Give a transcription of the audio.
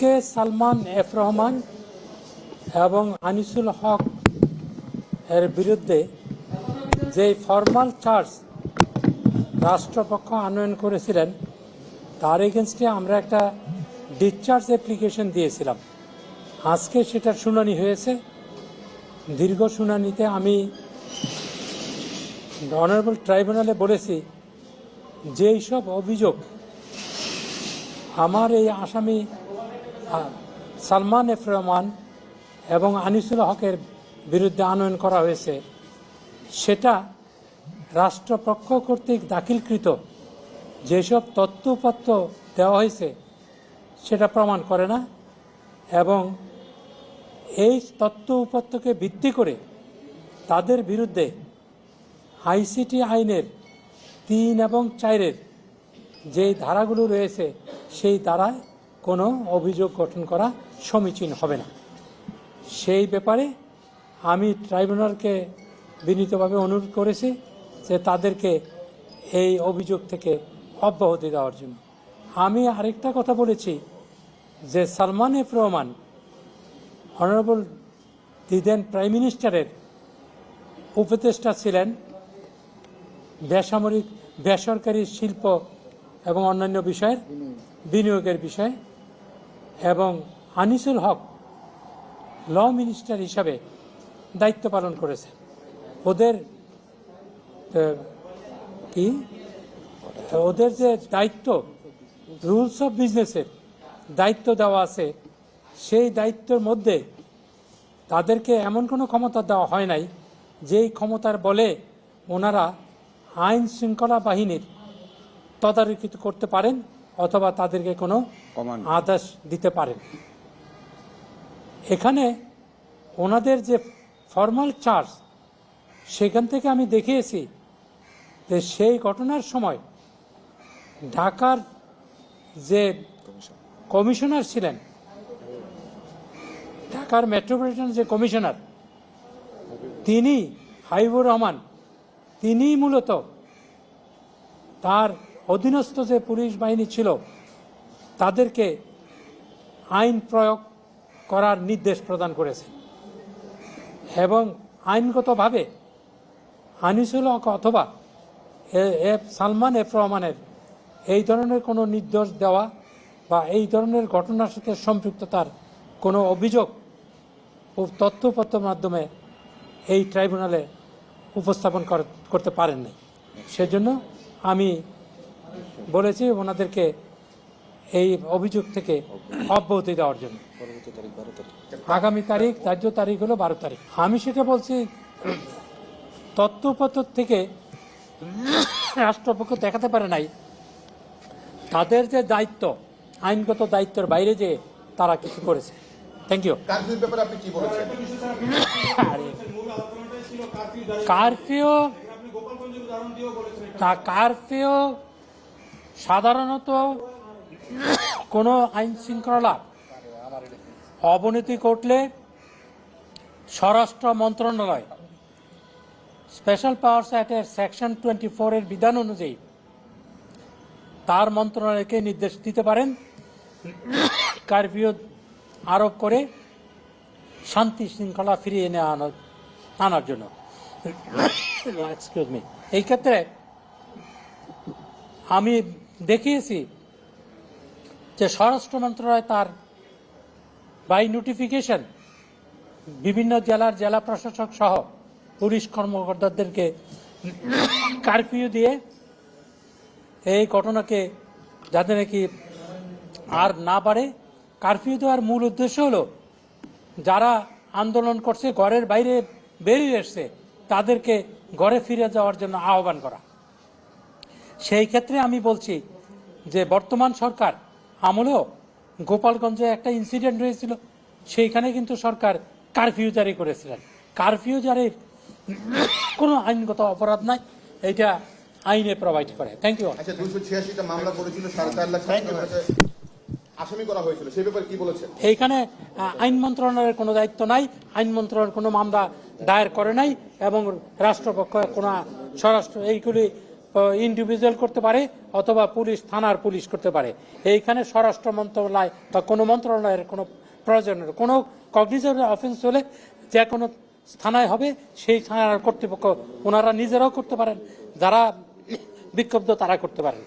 কে Salman F Rahman এবং আনিসুল হক এর বিরুদ্ধে যে ফর্মাল চার্জ রাষ্ট্রপক্ষ আনয়ন করেছিলেন তার এগেনস্টে আমরা একটা ডিসচার্জ অ্যাপ্লিকেশন দিয়েছিলাম। আজকে সেটার শুনানি হয়েছে। দীর্ঘ শুনানিতে আমি অনারেবল ট্রাইব্যুনালে বলেছি যে সব অভিযোগ আমার এই আসামি সালমান এফ রহমান এবং আনিসুল হকের বিরুদ্ধে আনয়ন করা হয়েছে সেটা রাষ্ট্রপক্ষ কর্তৃক দাখিলকৃত যেসব তথ্য দেওয়া হয়েছে সেটা প্রমাণ করে না, এবং এই তথ্যকে ভিত্তি করে তাদের বিরুদ্ধে আইসিটি আইনের ৩ এবং ৪-এর যে ধারাগুলো রয়েছে সেই ধারায় কোনো অভিযোগ গঠন করা সমীচীন হবে না। সেই ব্যাপারে আমি ট্রাইব্যুনালকে বিনীতভাবে অনুরোধ করেছি যে তাদেরকে এই অভিযোগ থেকে অব্যাহতি দেওয়ার জন্য। আমি আরেকটা কথা বলেছি যে সালমান এফ রহমান অনারেবল দিদেন প্রাইম মিনিস্টারের উপদেষ্টা ছিলেন বেসরকারি শিল্প এবং অন্যান্য বিষয়ের বিনিয়োগের বিষয়ে, এবং আনিসুল হক ল মিনিস্টার হিসাবে দায়িত্ব পালন করেছে। ওদের যে দায়িত্ব রুলস অফ বিজনেসের দায়িত্ব দেওয়া আছে সেই দায়িত্বের মধ্যে তাদেরকে এমন কোনো ক্ষমতা দেওয়া হয় নাই যেই ক্ষমতার বলে ওনারা আইন শৃঙ্খলা বাহিনীর তদারকি করতে পারেন অথবা তাদেরকে কোনো আদেশ দিতে পারেন। এখানে ওনাদের যে ফর্মাল চার্জ সেখান থেকে আমি দেখিয়েছি যে সেই ঘটনার সময় ঢাকার যে কমিশনার ছিলেন, ঢাকার মেট্রোপলিটন যে কমিশনার তিনি হাবিবুর রহমান, তিনি মূলত তার অধীনস্থ যে পুলিশ বাহিনী ছিল তাদেরকে আইন প্রয়োগ করার নির্দেশ প্রদান করেছে, এবং আইনগতভাবে আনিসুল হক অথবা সালমান এফ রহমানের এই ধরনের কোনো নির্দেশ দেওয়া বা এই ধরনের ঘটনার সাথে সম্পৃক্ততার কোনো অভিযোগ ও তথ্যপত্রের মাধ্যমে এই ট্রাইব্যুনালে উপস্থাপন করতে পারেন নাই। সেজন্য আমি বলেছি ওনাদেরকে এই অভিযোগ থেকে অব্যাহতি দেওয়ার জন্য। আগামী তারিখ ধার্য তারিখ হলো 12 তারিখ। আমি সেটা বলছি তথ্যপত্র থেকে রাষ্ট্রপক্ষ দেখাতে পারে নাই তাদের যে দায়িত্ব আইনগত দায়িত্বের বাইরে যে তারা কিছু করেছে। Thank you. কারফিউ সাধারণত কোনো আইন শৃঙ্খলা অবনতি ঘটলে স্বরাষ্ট্র মন্ত্রণালয় স্পেশাল পাওয়ার্স অ্যাক্টের সেকশন 24-এর বিধান অনুযায়ী তার মন্ত্রণালয়কে নির্দেশ দিতে পারেন কারফিউ আরোপ করে শান্তি শৃঙ্খলা ফিরিয়ে আনার জন্য। Excuse me. এই ক্ষেত্রে আমি দেখিয়েছি যে স্বরাষ্ট্র মন্ত্রণালয় তার বাই নোটিফিকেশন বিভিন্ন জেলা প্রশাসক সহ পুলিশ কর্মকর্তাদেরকে কারফিউ দিয়ে এই ঘটনাকে যাতে নাকি আর না বাড়ে। কারফিউ দেওয়ার মূল উদ্দেশ্য হলো যারা আন্দোলন করছে ঘরের বাইরে বেরিয়ে এসছে তাদেরকে ঘরে ফিরে যাওয়ার জন্য আহ্বান করা। সেই ক্ষেত্রে আমি বলছি যে বর্তমান সরকার আমলেও গোপালগঞ্জে একটা ইনসিডেন্ট হয়েছিল, সেইখানে কিন্তু সরকার কারফিউ জারি করেছিলেন। কারফিউ জারির কোনো আইনগত অপরাধ নাই, এটা আইনে প্রোভাইড করে। Thank you. আচ্ছা, 286টা মামলা করেছিল, 4.5 লাখ আসামি করা হয়েছিল, সেই ব্যাপারে কি বলেছেন? এইখানে আইন মন্ত্রণালয়ের কোনো দায়িত্ব নাই, আইন মন্ত্রণালয় কোনো মামলা দায়ের করে নাই, এবং রাষ্ট্রপক্ষ কোনো স্বরাষ্ট্র এইগুলি ইন্ডিভিজুয়াল করতে পারে অথবা পুলিশ থানার পুলিশ করতে পারে। এইখানে স্বরাষ্ট্র মন্ত্রণালয় বা কোনো মন্ত্রণালয়ের কোনো প্রয়োজন নেই। কোনো কগনিজেবল অফেন্স হলে যে কোনো থানায় হবে, সেই থানার কর্তৃপক্ষ ওনারা নিজেরাও করতে পারেন, যারা বিক্ষুব্ধ তারা করতে পারেন।